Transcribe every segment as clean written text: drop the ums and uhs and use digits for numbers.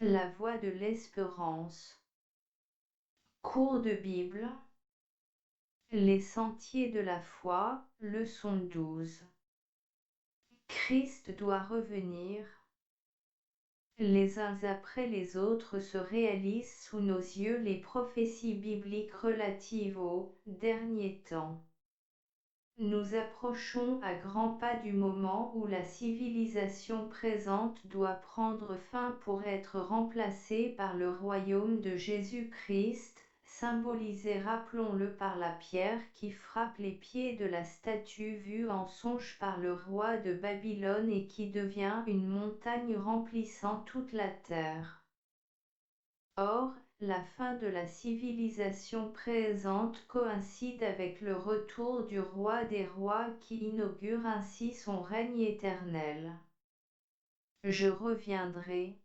La voie de l'espérance. Cours de Bible. Les sentiers de la foi, leçon 12. Christ doit revenir. Les uns après les autres se réalisent sous nos yeux les prophéties bibliques relatives aux derniers temps. Nous approchons à grands pas du moment où la civilisation présente doit prendre fin pour être remplacée par le royaume de Jésus-Christ, symbolisé, rappelons-le, par la pierre qui frappe les pieds de la statue vue en songe par le roi de Babylone et qui devient une montagne remplissant toute la terre. Or, la fin de la civilisation présente coïncide avec le retour du roi des rois qui inaugure ainsi son règne éternel. Je reviendrai.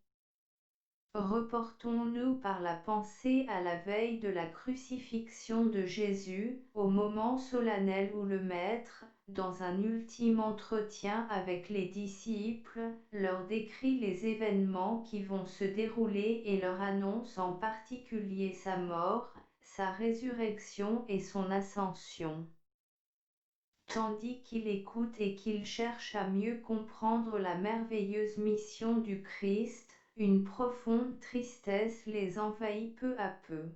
Reportons-nous par la pensée à la veille de la crucifixion de Jésus, au moment solennel où le Maître, dans un ultime entretien avec les disciples, leur décrit les événements qui vont se dérouler et leur annonce en particulier sa mort, sa résurrection et son ascension. Tandis qu'il écoute et qu'il cherche à mieux comprendre la merveilleuse mission du Christ, une profonde tristesse les envahit peu à peu.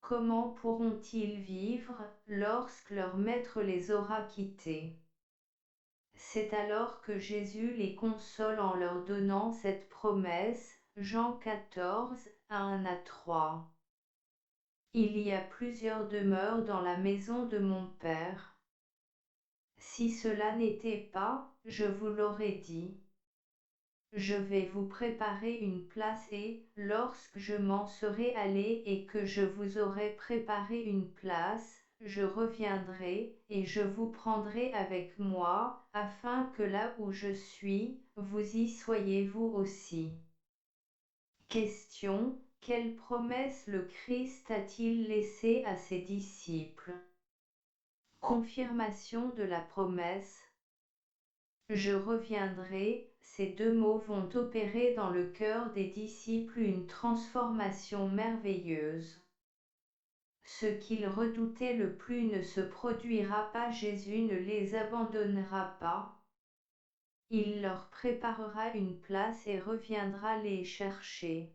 Comment pourront-ils vivre lorsque leur maître les aura quittés? C'est alors que Jésus les console en leur donnant cette promesse, Jean 14, 1 à 3. Il y a plusieurs demeures dans la maison de mon Père. Si cela n'était pas, je vous l'aurais dit. Je vais vous préparer une place et, lorsque je m'en serai allé et que je vous aurai préparé une place, je reviendrai, et je vous prendrai avec moi, afin que là où je suis, vous y soyez vous aussi. Question: quelle promesse le Christ a-t-il laissée à ses disciples? Confirmation de la promesse. Je reviendrai, ces deux mots vont opérer dans le cœur des disciples une transformation merveilleuse. Ce qu'ils redoutaient le plus ne se produira pas, Jésus ne les abandonnera pas. Il leur préparera une place et reviendra les chercher.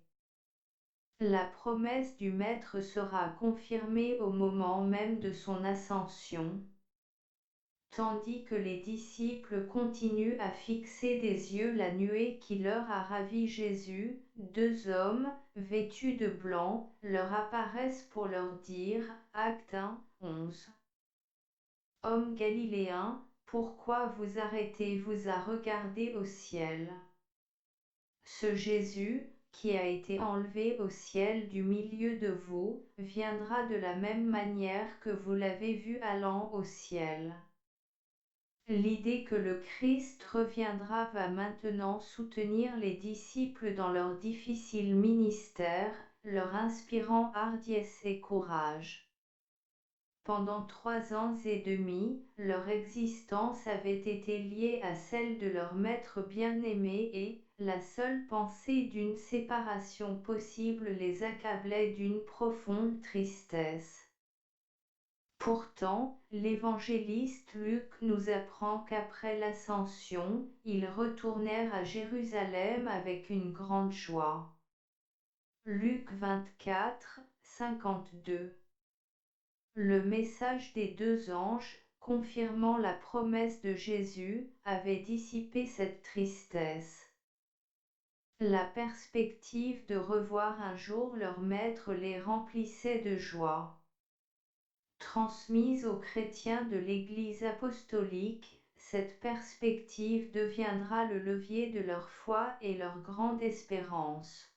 La promesse du Maître sera confirmée au moment même de son ascension. Tandis que les disciples continuent à fixer des yeux la nuée qui leur a ravi Jésus, deux hommes, vêtus de blanc, leur apparaissent pour leur dire, Acte 1, 11. Hommes galiléens, pourquoi vous arrêtez-vous à regarder au ciel? Ce Jésus, qui a été enlevé au ciel du milieu de vous, viendra de la même manière que vous l'avez vu allant au ciel. L'idée que le Christ reviendra va maintenant soutenir les disciples dans leur difficile ministère, leur inspirant hardiesse et courage. Pendant 3 ans et demi, leur existence avait été liée à celle de leur Maître bien-aimé et, la seule pensée d'une séparation possible les accablait d'une profonde tristesse. Pourtant, l'évangéliste Luc nous apprend qu'après l'ascension, ils retournèrent à Jérusalem avec une grande joie. Luc 24, 52. Le message des deux anges, confirmant la promesse de Jésus, avait dissipé cette tristesse. La perspective de revoir un jour leur maître les remplissait de joie. Transmise aux chrétiens de l'Église apostolique, cette perspective deviendra le levier de leur foi et leur grande espérance.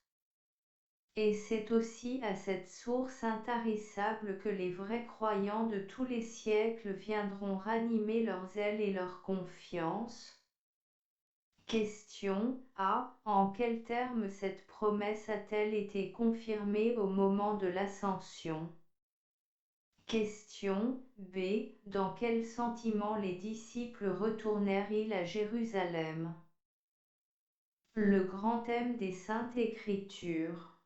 Et c'est aussi à cette source intarissable que les vrais croyants de tous les siècles viendront ranimer leurs ailes et leur confiance. Question A. En quels termes cette promesse a-t-elle été confirmée au moment de l'ascension? Question B. Dans quel sentiment les disciples retournèrent-ils à Jérusalem? Le grand thème des Saintes Écritures.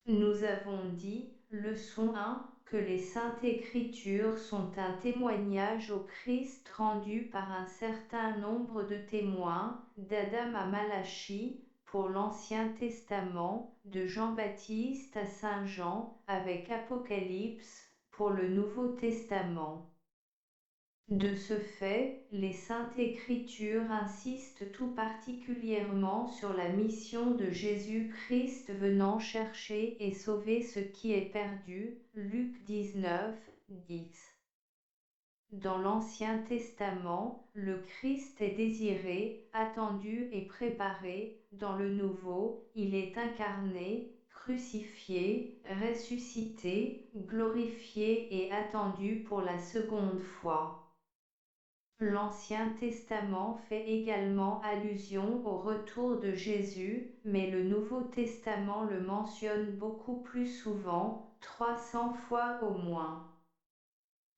Nous avons dit, leçon 1, que les Saintes Écritures sont un témoignage au Christ rendu par un certain nombre de témoins, d'Adam à Malachie, pour l'Ancien Testament, de Jean-Baptiste à Saint Jean, avec Apocalypse, pour le Nouveau Testament. De ce fait, les Saintes Écritures insistent tout particulièrement sur la mission de Jésus-Christ venant chercher et sauver ce qui est perdu, Luc 19, 10. Dans l'Ancien Testament, le Christ est désiré, attendu et préparé. Dans le Nouveau, il est incarné, crucifié, ressuscité, glorifié et attendu pour la seconde fois. L'Ancien Testament fait également allusion au retour de Jésus, mais le Nouveau Testament le mentionne beaucoup plus souvent, 300 fois au moins.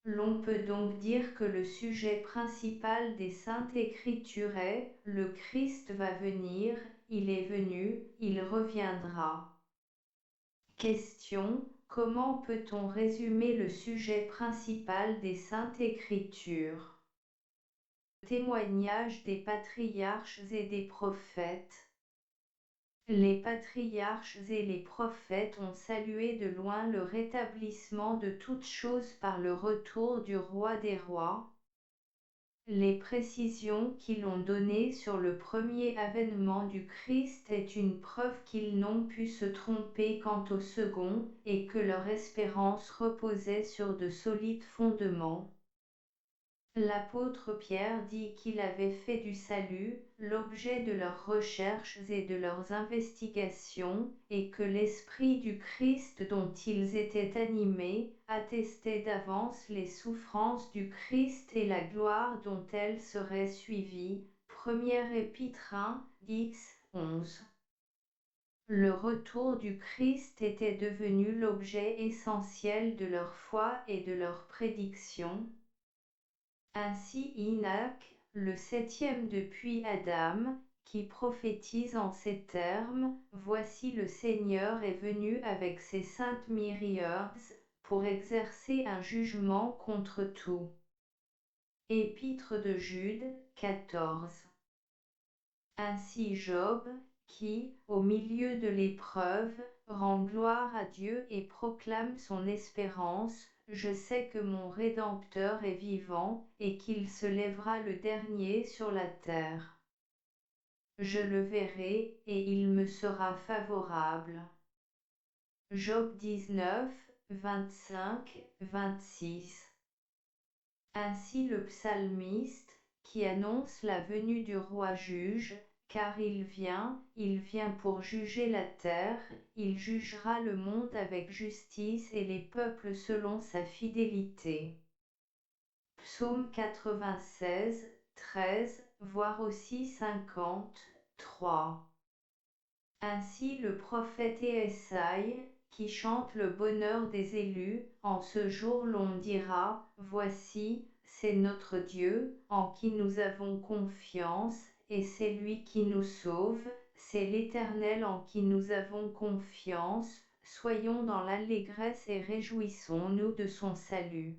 L'on peut donc dire que le sujet principal des Saintes Écritures est « Le Christ va venir, il est venu, il reviendra ». Question: comment peut-on résumer le sujet principal des Saintes Écritures? Témoignage des patriarches et des prophètes. Les patriarches et les prophètes ont salué de loin le rétablissement de toutes choses par le retour du roi des rois. Les précisions qu'ils ont données sur le premier avènement du Christ est une preuve qu'ils n'ont pu se tromper quant au second, et que leur espérance reposait sur de solides fondements. L'apôtre Pierre dit qu'il avait fait du salut l'objet de leurs recherches et de leurs investigations, et que l'Esprit du Christ dont ils étaient animés attestait d'avance les souffrances du Christ et la gloire dont elles seraient suivies. Première Épître 1, X, 11. Le retour du Christ était devenu l'objet essentiel de leur foi et de leur prédiction. Ainsi Enoch, le septième depuis Adam, qui prophétise en ces termes: « Voici le Seigneur est venu avec ses saintes myriades, pour exercer un jugement contre tout. » Épître de Jude, 14. Ainsi Job, qui, au milieu de l'épreuve, rend gloire à Dieu et proclame son espérance: « Je sais que mon Rédempteur est vivant, et qu'il se lèvera le dernier sur la terre. Je le verrai, et il me sera favorable. » Job 19, 25, 26. Ainsi le psalmiste, qui annonce la venue du roi juge: « Car il vient pour juger la terre, il jugera le monde avec justice et les peuples selon sa fidélité. » Psaume 96, 13, voire aussi 50, 3. Ainsi le prophète Ésaïe, qui chante le bonheur des élus: « En ce jour l'on dira: Voici, c'est notre Dieu, en qui nous avons confiance, et c'est lui qui nous sauve, c'est l'Éternel en qui nous avons confiance, soyons dans l'allégresse et réjouissons-nous de son salut. »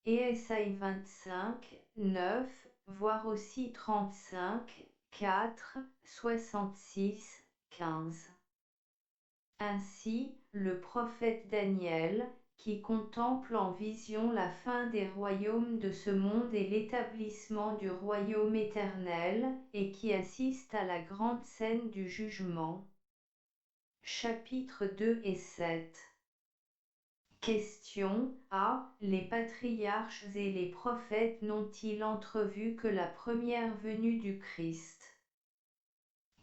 Et Ésaïe 25, 9, voire aussi 35, 4, 66, 15. Ainsi, le prophète Daniel, qui contemple en vision la fin des royaumes de ce monde et l'établissement du royaume éternel, et qui assiste à la grande scène du jugement. Chapitres 2 et 7. Question: A. Les patriarches et les prophètes n'ont-ils entrevu que la première venue du Christ?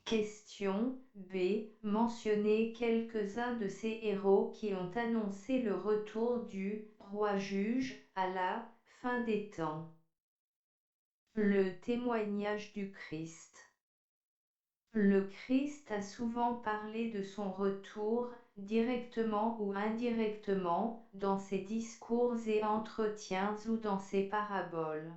Question: B. Mentionnez quelques-uns de ces héros qui ont annoncé le retour du roi juge à la fin des temps. Le témoignage du Christ. Le Christ a souvent parlé de son retour, directement ou indirectement, dans ses discours et entretiens ou dans ses paraboles.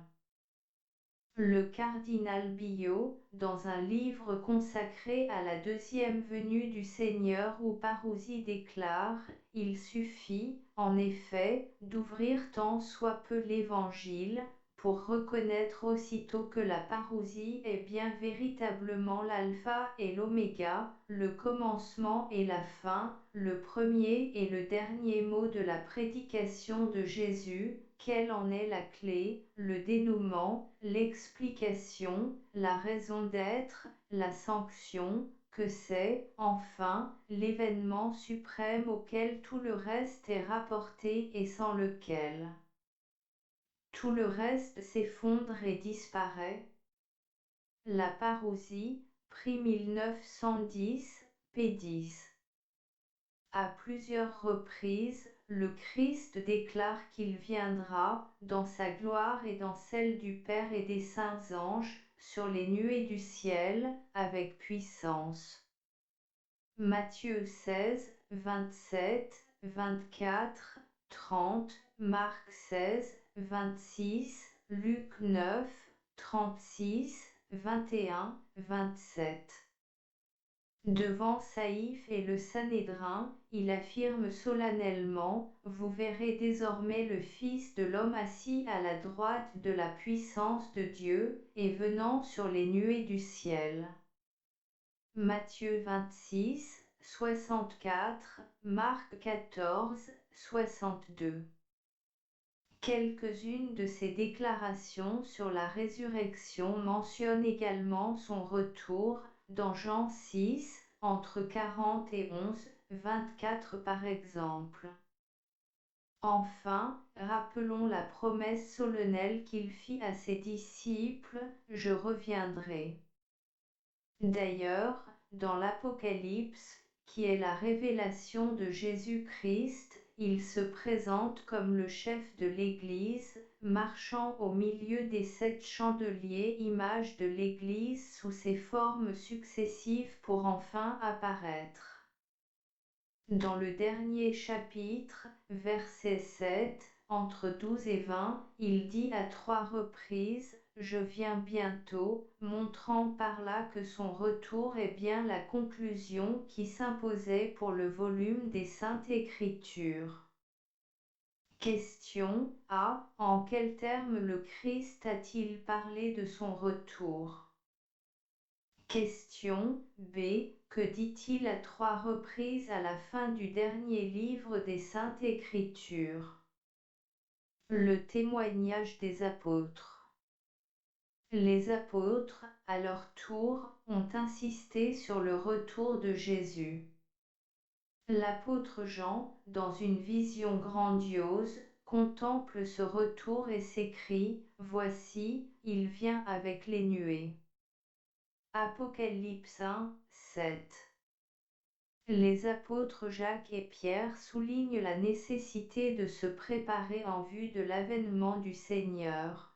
Le cardinal Billot, dans un livre consacré à la deuxième venue du Seigneur où Parousie déclare « Il suffit, en effet, d'ouvrir tant soit peu l'Évangile, pour reconnaître aussitôt que la parousie est bien véritablement l'alpha et l'oméga, le commencement et la fin, le premier et le dernier mot de la prédication de Jésus, quelle en est la clé, le dénouement, l'explication, la raison d'être, la sanction, que c'est, enfin, l'événement suprême auquel tout le reste est rapporté et sans lequel tout le reste s'effondre et disparaît. La parousie, prix 1910, p. 10. À plusieurs reprises, le Christ déclare qu'il viendra, dans sa gloire et dans celle du Père et des saints anges, sur les nuées du ciel, avec puissance. Matthieu 16, 27, 24, 30, Marc 16, 26, Luc 9, 36, 21, 27. Devant Saïf et le Sanhédrin, il affirme solennellement « Vous verrez désormais le Fils de l'homme assis à la droite de la puissance de Dieu, et venant sur les nuées du ciel. » Matthieu 26, 64, Marc 14, 62. Quelques-unes de ces déclarations sur la résurrection mentionnent également son retour, dans Jean 6, entre 40 et 11, 24 par exemple. Enfin, rappelons la promesse solennelle qu'il fit à ses disciples, « Je reviendrai ». D'ailleurs, dans l'Apocalypse, qui est la révélation de Jésus-Christ, il se présente comme le chef de l'Église, marchant au milieu des 7 chandeliers, image de l'Église sous ses formes successives pour enfin apparaître. Dans le dernier chapitre, verset 7, entre 12 et 20, il dit à 3 reprises « Je viens bientôt », montrant par là que son retour est bien la conclusion qui s'imposait pour le volume des Saintes Écritures. Question A. En quels termes le Christ a-t-il parlé de son retour? Question B. Que dit-il à 3 reprises à la fin du dernier livre des Saintes Écritures? Le témoignage des apôtres. Les apôtres, à leur tour, ont insisté sur le retour de Jésus. L'apôtre Jean, dans une vision grandiose, contemple ce retour et s'écrie « Voici, il vient avec les nuées ». Apocalypse 1, 7. Les apôtres Jacques et Pierre soulignent la nécessité de se préparer en vue de l'avènement du Seigneur.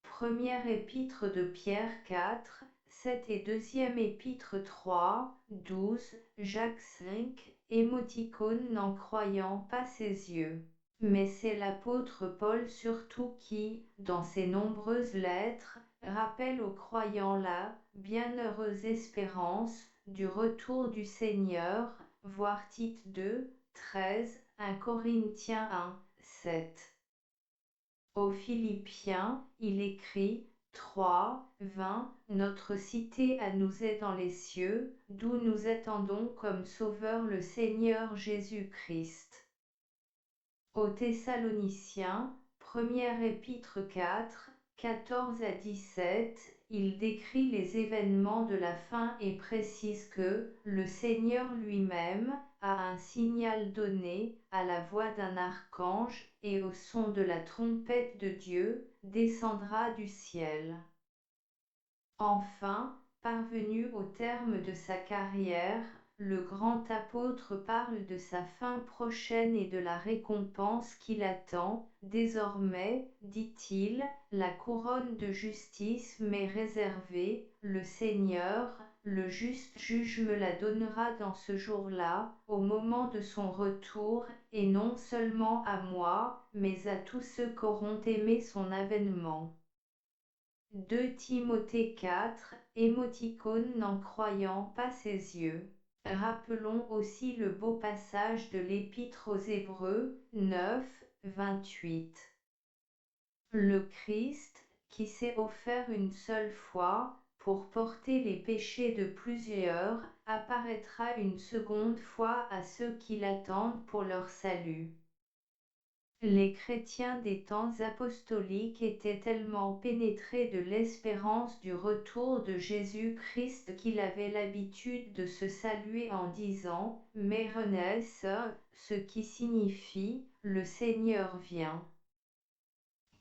Première épître de Pierre 4, 7 et deuxième épître 3, 12, Jacques 5, émoticône n'en croyant pas ses yeux. Mais c'est l'apôtre Paul surtout qui, dans ses nombreuses lettres, rappelle aux croyants la bienheureuse espérance du retour du Seigneur, voir Tite 2, 13, 1 Corinthiens 1, 7. Aux Philippiens, il écrit 3, 20, notre cité à nous est dans les cieux, d'où nous attendons comme Sauveur le Seigneur Jésus-Christ. Aux Thessaloniciens, première épître 4, 14 à 17, il décrit les événements de la fin et précise que le Seigneur lui-même, à un signal donné, à la voix d'un archange, et au son de la trompette de Dieu, descendra du ciel. Enfin, parvenu au terme de sa carrière, le grand apôtre parle de sa fin prochaine et de la récompense qui l'attend. Désormais, dit-il, la couronne de justice m'est réservée, le Seigneur, le juste juge me la donnera dans ce jour-là, au moment de son retour, et non seulement à moi, mais à tous ceux qu'auront aimé son avènement. 2 Timothée 4, émoticône n'en croyant pas ses yeux. Rappelons aussi le beau passage de l'Épître aux Hébreux, 9, 28. Le Christ, qui s'est offert une seule fois, pour porter les péchés de plusieurs, apparaîtra une seconde fois à ceux qui l'attendent pour leur salut. Les chrétiens des temps apostoliques étaient tellement pénétrés de l'espérance du retour de Jésus-Christ qu'ils avaient l'habitude de se saluer en disant « Mérenes », ce qui signifie « Le Seigneur vient ».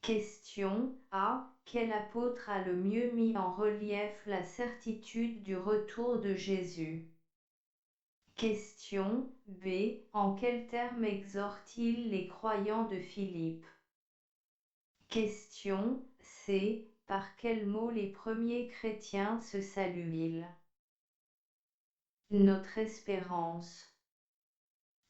Question A. Quel apôtre a le mieux mis en relief la certitude du retour de Jésus? Question B. En quels termes exhorte-t-il les croyants de Philippe? Question C. Par quels mots les premiers chrétiens se saluent-ils? Notre espérance.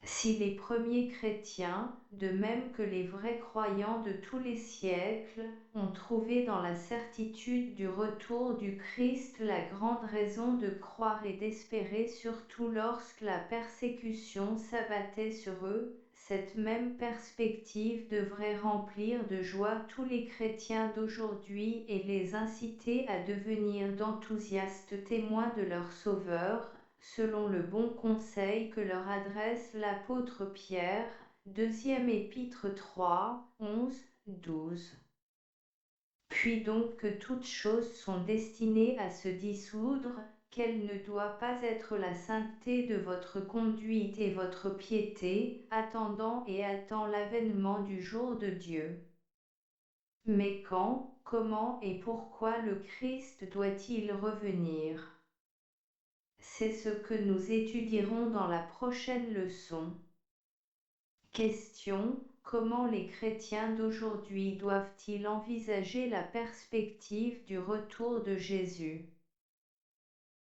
Si les premiers chrétiens, de même que les vrais croyants de tous les siècles, ont trouvé dans la certitude du retour du Christ la grande raison de croire et d'espérer, surtout lorsque la persécution s'abattait sur eux, cette même perspective devrait remplir de joie tous les chrétiens d'aujourd'hui et les inciter à devenir d'enthousiastes témoins de leur Sauveur, selon le bon conseil que leur adresse l'apôtre Pierre, deuxième épître 3, 11, 12. Puis donc que toutes choses sont destinées à se dissoudre, quelle ne doit pas être la sainteté de votre conduite et votre piété, attendant et attend l'avènement du jour de Dieu. Mais quand, comment et pourquoi le Christ doit-il revenir? C'est ce que nous étudierons dans la prochaine leçon. Question: comment les chrétiens d'aujourd'hui doivent-ils envisager la perspective du retour de Jésus?